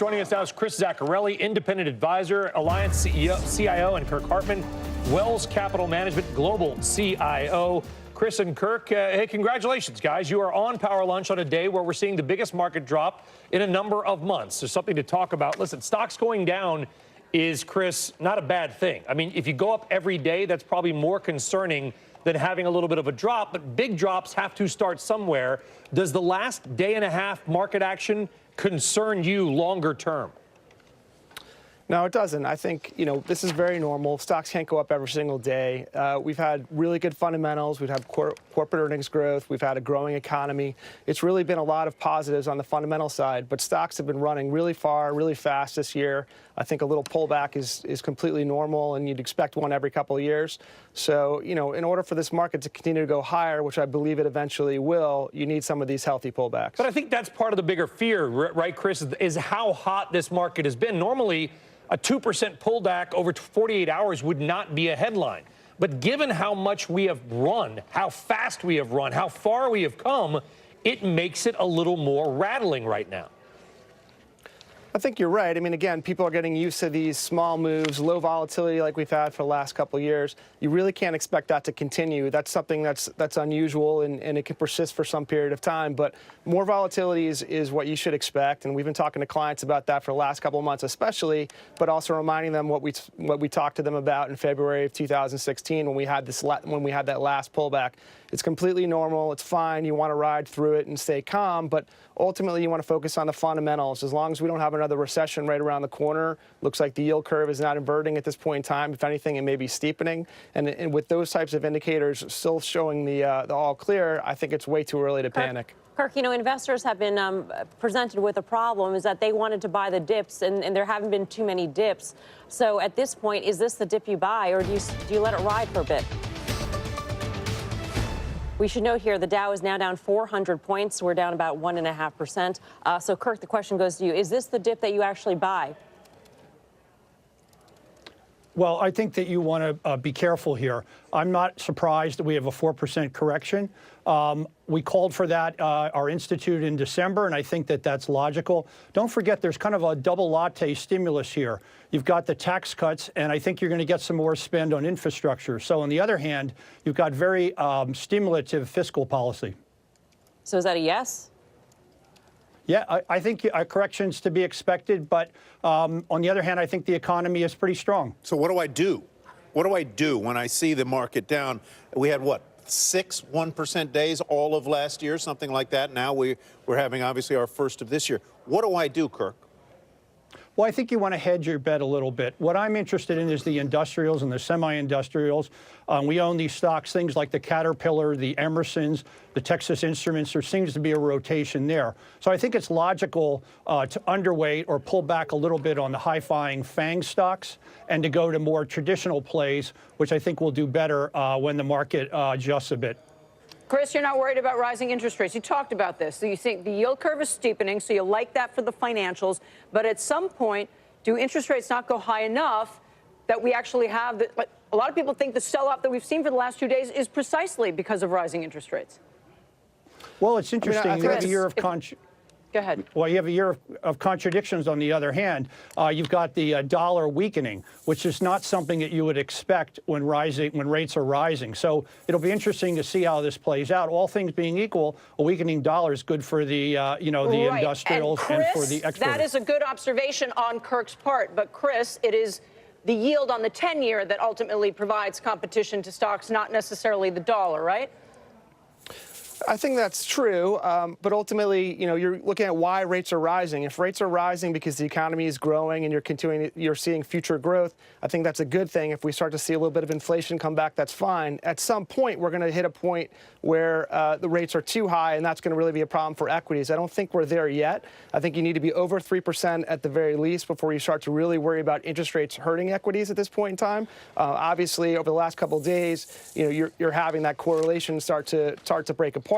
Joining us now is Chris Zaccarelli, independent advisor, Alliance CIO, and Kirk Hartman, Wells Capital Management Global CIO. Chris and Kirk, hey, congratulations, guys. You are on Power Lunch on a day where we're seeing the biggest market drop in a number of months. There's something to talk about. Listen, stocks going down is, Chris, not a bad thing. I mean, if you go up every day, that's probably more concerning than having a little bit of a drop, but big drops have to start somewhere. Does the last day and a half market action concern you longer term? No, it doesn't. I think, this is very normal. Stocks can't go up every single day. We've had really good fundamentals. We've had corporate earnings growth. We've had a growing economy. It's really been a lot of positives on the fundamental side, but stocks have been running really far, really fast this year. I think a little pullback is completely normal, and you'd expect one every couple of years. So, in order for this market to continue to go higher, which I believe it eventually will, you need some of these healthy pullbacks. But I think that's part of the bigger fear, right, Chris, is how hot this market has been. Normally, a 2% pullback over 48 hours would not be a headline. But given how much we have run, how fast we have run, how far we have come, it makes it a little more rattling right now. I think you're right. I mean, again, people are getting used to these small moves, low volatility like we've had for the last couple of years. You really can't expect that to continue. That's something that's unusual, and it can persist for some period of time. But more volatility is what you should expect, and we've been talking to clients about that for the last couple of months especially, but also reminding them what we talked to them about in February of 2016 when we had that last pullback. It's completely normal. It's fine. You want to ride through it and stay calm, but ultimately you want to focus on the fundamentals. As long as we don't have another recession right around the corner, looks like the yield curve is not inverting at this point in time. If anything, it may be steepening. And with those types of indicators still showing the all clear, I think it's way too early to panic. Kirk, investors have been presented with a problem, is that they wanted to buy the dips, and there haven't been too many dips. So at this point, is this the dip you buy, or do you let it ride for a bit? We should note here the Dow is now down 400 points. We're down about 1.5%. So, Kirk, the question goes to you. Is this the dip that you actually buy? Well, I think that you want to be careful here. I'm not surprised that we have a 4% correction. We called for that, our institute, in December, and I think that that's logical. Don't forget there's kind of a double latte stimulus here. You've got the tax cuts, and I think you're going to get some more spend on infrastructure. So on the other hand, you've got very stimulative fiscal policy. So is that a yes? Yeah, I think corrections to be expected, but on the other hand, I think the economy is pretty strong. So what do I do? What do I do when I see the market down? We had, what, 6 1% days all of last year, something like that. Now we're having, obviously, our first of this year. What do I do, Kirk? Well, I think you want to hedge your bet a little bit. What I'm interested in is the industrials and the semi-industrials. We own these stocks, things like the Caterpillar, the Emersons, the Texas Instruments. There seems to be a rotation there. So I think it's logical to underweight or pull back a little bit on the high-flying FANG stocks and to go to more traditional plays, which I think will do better when the market adjusts a bit. Chris, you're not worried about rising interest rates. You talked about this. So you think the yield curve is steepening, so you like that for the financials. But at some point, do interest rates not go high enough that we actually have the, like, a lot of people think the sell-off that we've seen for the last 2 days is precisely because of rising interest rates. Well, it's interesting. You have a year of Go ahead. Well, you have a year of contradictions. On the other hand, you've got the dollar weakening, which is not something that you would expect when rates are rising. So it'll be interesting to see how this plays out. All things being equal, a weakening dollar is good for the the industrials and for the exporters. That is a good observation on Kirk's part. But Chris, it is the yield on the 10-year that ultimately provides competition to stocks, not necessarily the dollar, right? I think that's true, but ultimately, you're looking at why rates are rising. If rates are rising because the economy is growing and you're seeing future growth, I think that's a good thing. If we start to see a little bit of inflation come back, that's fine. At some point, we're going to hit a point where the rates are too high, and that's going to really be a problem for equities. I don't think we're there yet. I think you need to be over 3% at the very least before you start to really worry about interest rates hurting equities at this point in time. Obviously, over the last couple of days, you're having that correlation start to break apart.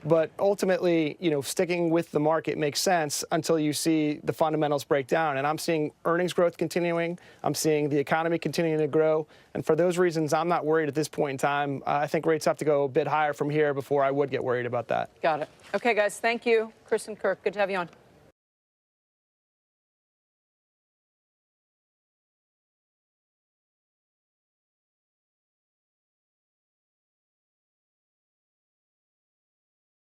But ultimately, sticking with the market makes sense until you see the fundamentals break down. And I'm seeing earnings growth continuing. I'm seeing the economy continuing to grow. And for those reasons, I'm not worried at this point in time. I think rates have to go a bit higher from here before I would get worried about that. Got it. Okay, guys, thank you. Chris and Kirk, good to have you on.